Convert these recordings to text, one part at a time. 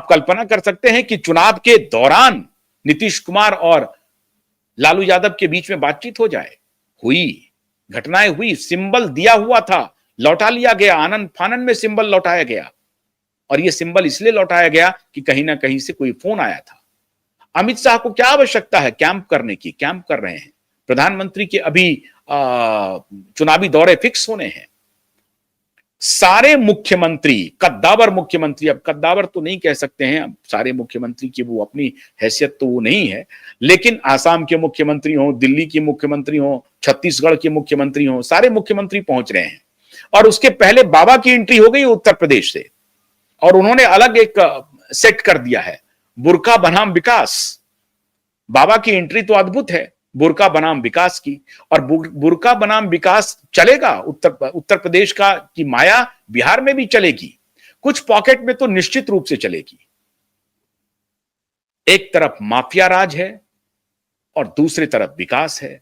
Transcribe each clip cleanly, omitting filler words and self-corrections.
कल्पना कर सकते हैं कि चुनाव के दौरान नीतीश कुमार और लालू यादव के बीच में बातचीत हो जाए? हुई, घटनाएं हुई, सिंबल दिया हुआ था, लौटा लिया गया, आनंद फानन में सिंबल लौटाया गया। और यह सिंबल इसलिए लौटाया गया कि कहीं ना कहीं से कोई फोन आया था। अमित शाह को क्या आवश्यकता है कैंप करने की? कैंप कर रहे हैं। प्रधानमंत्री के अभी चुनावी दौरे फिक्स होने हैं। सारे मुख्यमंत्री, कद्दावर मुख्यमंत्री, अब कद्दावर तो नहीं कह सकते हैं, अब सारे मुख्यमंत्री की वो अपनी हैसियत तो वो नहीं है, लेकिन आसाम के मुख्यमंत्री हो, दिल्ली के मुख्यमंत्री हो, छत्तीसगढ़ के मुख्यमंत्री हो, सारे मुख्यमंत्री पहुंच रहे हैं। और उसके पहले बाबा की एंट्री हो गई उत्तर प्रदेश से, और उन्होंने अलग एक सेट कर दिया है, बुर्का बनाम विकास। बाबा की एंट्री तो अद्भुत है, बुर्का बनाम विकास की। और बुर्का बनाम विकास चलेगा उत्तर प्रदेश का की माया बिहार में भी चलेगी, कुछ पॉकेट में तो निश्चित रूप से चलेगी। एक तरफ माफिया राज है और दूसरी तरफ विकास है,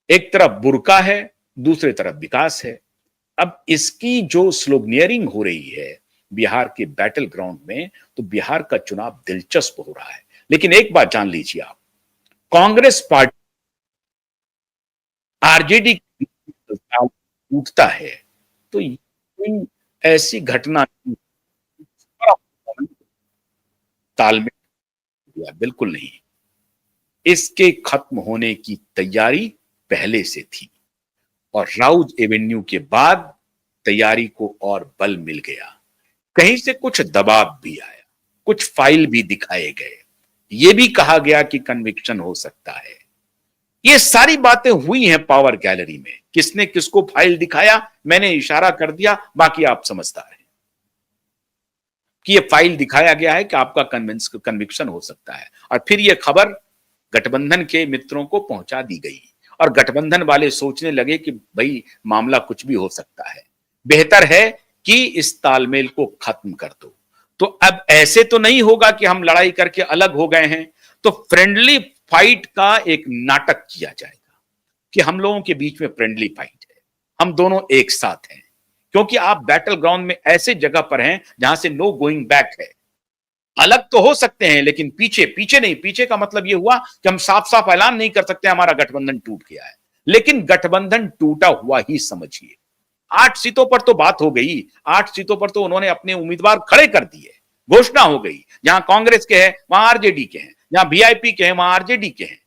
एक तरफ बुर्का है, दूसरी तरफ विकास है। अब इसकी जो स्लोगनियरिंग हो रही है बिहार के बैटल ग्राउंड में, तो बिहार का चुनाव दिलचस्प हो रहा है। लेकिन एक बात जान लीजिए आप, कांग्रेस पार्टी आरजेडी टूटता है तो कोई ऐसी घटना तालमेल, बिल्कुल नहीं। इसके खत्म होने की तैयारी पहले से थी और राउज एवेन्यू के बाद तैयारी को और बल मिल गया। कहीं से कुछ दबाव भी आया, कुछ फाइल भी दिखाए गए, यह भी कहा गया कि कन्विक्शन हो सकता है। ये सारी बातें हुई हैं पावर गैलरी में। किसने किसको फाइल दिखाया, मैंने इशारा कर दिया, बाकी आप समझदार हैं कि ये फाइल दिखाया गया है कि आपका कन्विक्शन हो सकता है। और फिर ये खबर गठबंधन के मित्रों को पहुंचा दी गई और गठबंधन वाले सोचने लगे कि भाई मामला कुछ भी हो सकता है, बेहतर है कि इस तालमेल को खत्म कर दो। तो अब ऐसे तो नहीं होगा कि हम लड़ाई करके अलग हो गए हैं, तो फ्रेंडली फाइट का एक नाटक किया जाएगा कि हम लोगों के बीच में फ्रेंडली फाइट है, हम दोनों एक साथ हैं। क्योंकि आप बैटल ग्राउंड में ऐसे जगह पर हैं जहां से नो गोइंग बैक है। अलग तो हो सकते हैं लेकिन पीछे पीछे नहीं। पीछे का मतलब यह हुआ कि हम साफ साफ ऐलान नहीं कर सकते हमारा गठबंधन टूट गया है, लेकिन गठबंधन टूटा हुआ ही समझिए। 8 सीटों पर तो बात हो गई, 8 सीटों पर तो उन्होंने अपने उम्मीदवार खड़े कर दिए, घोषणा हो गई। जहां कांग्रेस के हैं वहां आरजेडी के हैं, जहां वीआईपी के हैं वहां आरजेडी के हैं।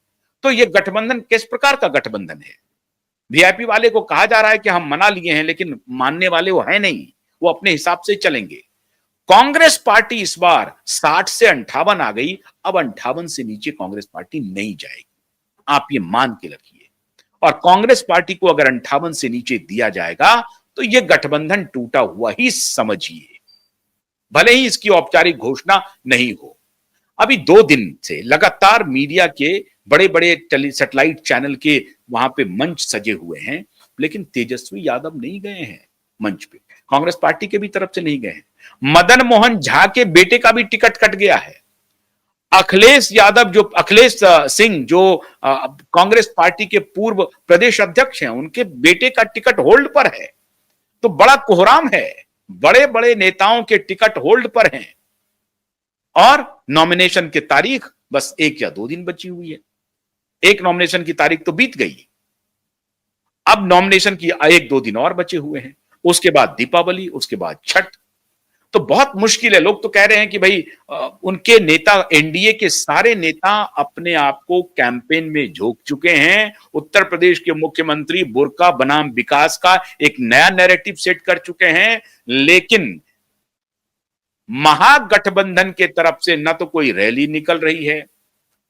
तो यह गठबंधन किस प्रकार का गठबंधन है? वीआईपी वाले को कहा जा रहा है कि हम मना लिए हैं, लेकिन मानने वाले वो है नहीं, वो अपने हिसाब से चलेंगे। कांग्रेस पार्टी इस बार 60 से 58 आ गई, अब 58 से नीचे कांग्रेस पार्टी नहीं जाएगी, आप ये मान के रखिए। और कांग्रेस पार्टी को अगर 58 से नीचे दिया जाएगा तो यह गठबंधन टूटा हुआ ही समझिए, भले ही इसकी औपचारिक घोषणा नहीं हो। अभी 2 दिन से लगातार मीडिया के बड़े बड़े सैटेलाइट चैनल के वहां पे मंच सजे हुए हैं, लेकिन तेजस्वी यादव नहीं गए हैं मंच पे, कांग्रेस पार्टी के भी तरफ से नहीं गए हैं। मदन मोहन झा के बेटे का भी टिकट कट गया है। अखिलेश सिंह जो कांग्रेस पार्टी के पूर्व प्रदेश अध्यक्ष हैं, उनके बेटे का टिकट होल्ड पर है। तो बड़ा कोहराम है, बड़े बड़े नेताओं के टिकट होल्ड पर हैं और नॉमिनेशन की तारीख बस 1 या 2 दिन बची हुई है। एक नॉमिनेशन की तारीख तो बीत गई, अब नॉमिनेशन की 1-2 दिन और बचे हुए हैं, उसके बाद दीपावली, उसके बाद छठ। तो बहुत मुश्किल है। लोग तो कह रहे हैं कि भाई उनके नेता, एनडीए के सारे नेता अपने आप को कैंपेन में झोंक चुके हैं। उत्तर प्रदेश के मुख्यमंत्री बुर्का बनाम विकास का एक नया नैरेटिव सेट कर चुके हैं, लेकिन महागठबंधन के तरफ से न तो कोई रैली निकल रही है,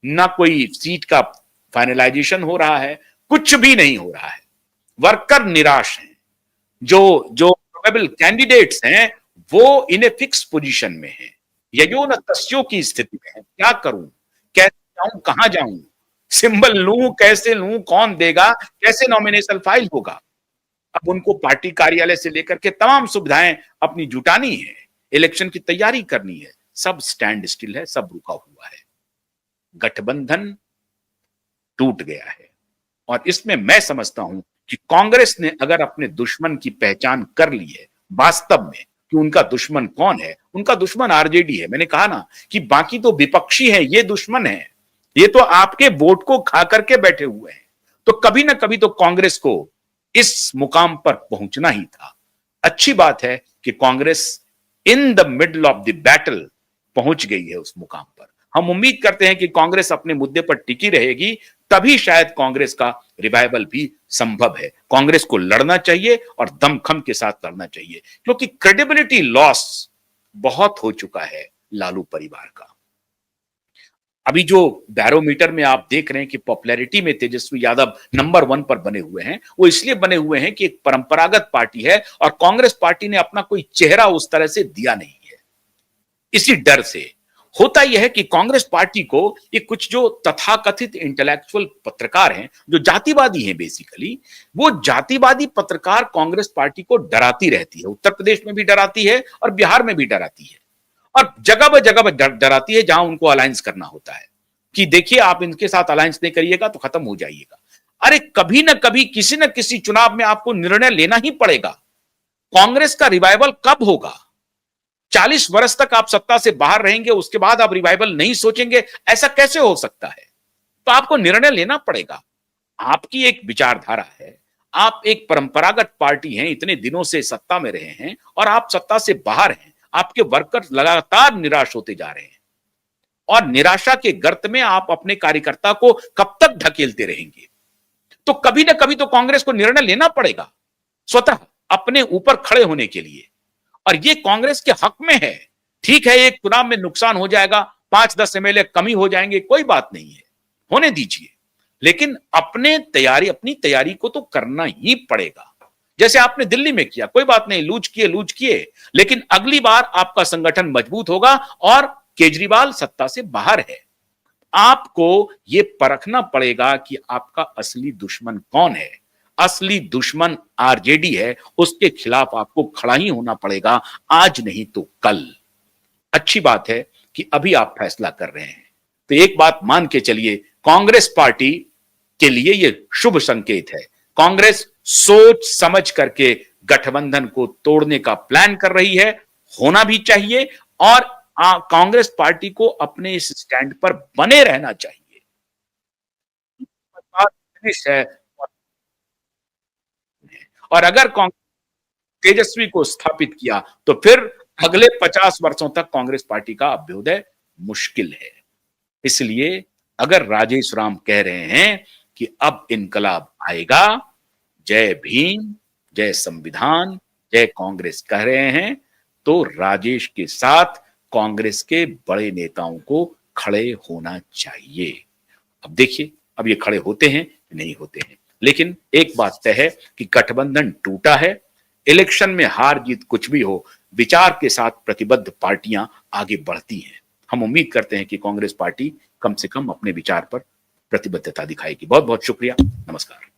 न कोई सीट का फाइनलाइजेशन हो रहा है, कुछ भी नहीं हो रहा है। वर्कर निराश हैं, जो जो प्रोबेबल कैंडिडेट्स हैं वो इन ए फिक्स पोजीशन में हैं, ययोन तस्यो की स्थिति में है। क्या करूं, कैसे जाऊं, कहां जाऊं, सिंबल लूं, कैसे लूं, कौन देगा, कैसे नॉमिनेशन फाइल होगा। अब उनको पार्टी कार्यालय से लेकर के तमाम सुविधाएं अपनी जुटानी है, इलेक्शन की तैयारी करनी है, सब स्टैंड स्टिल है, सब रुका हुआ है। गठबंधन टूट गया है और इसमें मैं समझता हूं कि कांग्रेस ने अगर अपने दुश्मन की पहचान कर ली है वास्तव में, कि उनका दुश्मन कौन है। उनका दुश्मन आरजेडी है। मैंने कहा ना कि बाकी तो विपक्षी है, ये दुश्मन है। ये तो आपके वोट को खा करके बैठे हुए हैं। तो कभी ना कभी तो कांग्रेस को इस मुकाम पर पहुंचना ही था। अच्छी बात है कि Congress in the middle of the battle पहुंच गई है उस मुकाम पर। हम उम्मीद करते हैं कि कांग्रेस अपने मुद्दे पर टिकी रहेगी, तभी शायद कांग्रेस का रिवाइवल भी संभव है। कांग्रेस को लड़ना चाहिए और दमखम के साथ लड़ना चाहिए, क्योंकि क्रेडिबिलिटी लॉस बहुत हो चुका है लालू परिवार का। अभी जो बैरोमीटर में आप देख रहे हैं कि पॉपुलैरिटी में तेजस्वी यादव नंबर 1 पर बने हुए हैं, वो इसलिए बने हुए हैं कि एक परंपरागत पार्टी है और कांग्रेस पार्टी ने अपना कोई चेहरा उस तरह से दिया नहीं है। इसी डर से होता यह है कि कांग्रेस पार्टी को ये कुछ जो तथाकथित इंटेलेक्चुअल पत्रकार हैं, जो जातिवादी हैं बेसिकली, वो जातिवादी पत्रकार कांग्रेस पार्टी को डराती रहती है। उत्तर प्रदेश में भी डराती है और बिहार में भी डराती है और जगह डराती है जहां उनको अलायंस करना होता है कि देखिए आप इनके साथ अलायंस नहीं करिएगा तो खत्म हो जाइएगा। अरे कभी ना कभी किसी न किसी चुनाव में आपको निर्णय लेना ही पड़ेगा। कांग्रेस का रिवाइवल कब होगा? 40 वर्ष तक आप सत्ता से बाहर रहेंगे, उसके बाद आप रिवाइवल नहीं सोचेंगे, ऐसा कैसे हो सकता है? तो आपको निर्णय लेना पड़ेगा। आपकी एक विचारधारा है, आप एक परंपरागत पार्टी हैं, इतने दिनों से सत्ता में रहे हैं और आप सत्ता से बाहर हैं। आपके वर्कर्स लगातार निराश होते जा रहे हैं और निराशा के गर्त में आप अपने कार्यकर्ता को कब तक ढकेलते रहेंगे? तो कभी ना कभी तो कांग्रेस को निर्णय लेना पड़ेगा स्वतः अपने ऊपर खड़े होने के लिए, और ये कांग्रेस के हक में है। ठीक है, एक चुनाव में नुकसान हो जाएगा, 5-10 एमएलए कमी हो जाएंगे, कोई बात नहीं है, होने दीजिए, लेकिन अपनी तैयारी को तो करना ही पड़ेगा। जैसे आपने दिल्ली में किया, कोई बात नहीं, लूज किए, लेकिन अगली बार आपका संगठन मजबूत होगा और केजरीवाल सत्ता से बाहर है। आपको यह परखना पड़ेगा कि आपका असली दुश्मन कौन है। असली दुश्मन आरजेडी है, उसके खिलाफ आपको खड़ा ही होना पड़ेगा, आज नहीं तो कल। अच्छी बात है कि अभी आप फैसला कर रहे हैं, तो एक बात मान के चलिए, कांग्रेस पार्टी के लिए यह शुभ संकेत है। कांग्रेस सोच समझ करके गठबंधन को तोड़ने का प्लान कर रही है, होना भी चाहिए, और कांग्रेस पार्टी को अपने इस स्टैंड पर बने रहना चाहिए। है और अगर कांग्रेस तेजस्वी को स्थापित किया तो फिर अगले 50 वर्षों तक कांग्रेस पार्टी का अभ्युदय मुश्किल है। इसलिए अगर राजेश राम कह रहे हैं कि अब इनकलाब आएगा, जय भीम, जय संविधान, जय कांग्रेस कह रहे हैं, तो राजेश के साथ कांग्रेस के बड़े नेताओं को खड़े होना चाहिए। अब देखिए, अब ये खड़े होते हैं नहीं होते हैं, लेकिन एक बात तय है कि गठबंधन टूटा है। इलेक्शन में हार जीत कुछ भी हो, विचार के साथ प्रतिबद्ध पार्टियां आगे बढ़ती हैं। हम उम्मीद करते हैं कि कांग्रेस पार्टी कम से कम अपने विचार पर प्रतिबद्धता दिखाएगी। बहुत बहुत शुक्रिया, नमस्कार।